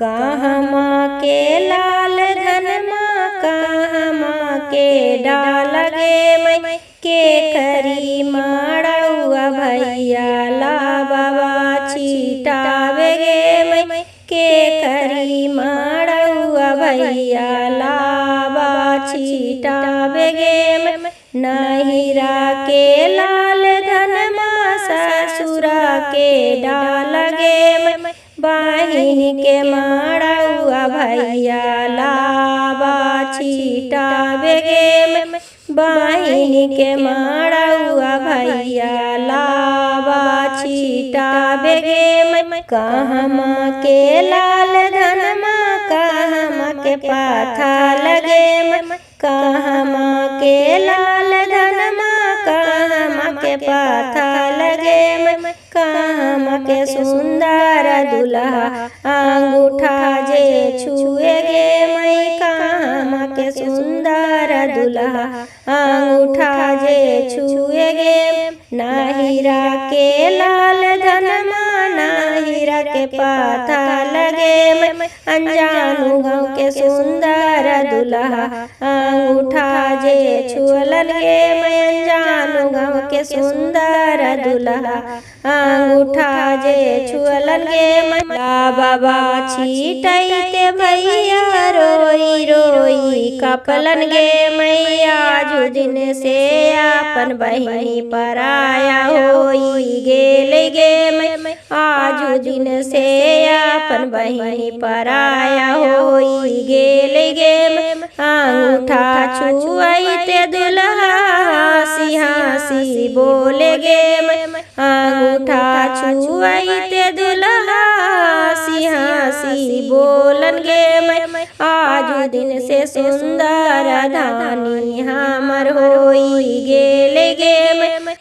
कहमा के लाल धनमा कहमा के डाल गे मैं के करी माड़ुआ भैया ला बाबा छिटावे गे मैं के करी माड़ुआ भैया ला बाबा छिटावे गे मैं नहिरा के लाल धनमा ससुरा के डाल गे मैं बहिन के माड़ुआ भैया लाबा छिटावे गे मैं बहिन के माड़ुआ भैया लाबा छिटावे गे मैं कहमा के लाल धनमा कहमा के पाथा लगे मैं कहमा के लाल धनमा कहमा के पाथा लगे मैं कहमा के सुंदर दुल्हा अंगूठा जे छुए गे मैं कहमा के सुंदर दुल्हा अंगूठा जे छुए गे नहिरा के लाल धनमा नहिरा के पाथा लगे मैं अनजानु गाँव के सुंदर दुल्हा अंगूठा जे छुअलन गे मैं अनजानु गाँव के सुंदर दुल्हा अंगूठा जे छुअलन गे मैं बाबा छिटैते भैया रोई रोई कपलन गे मैं आजू दिन से अपन बहिनी पराया होई गेल गे मैं आजू दिन से अपन बहिनी पराया होई गेल गे मैं अंगूठा छुआईते दुल्हा हंसी हंसी बोले गे मैं अंगूठा छुआईते दुल्हा हंसी हंसी बोलन गे मैं आजू दिन से सुंदर धानी हमर होई गेल गे मैं।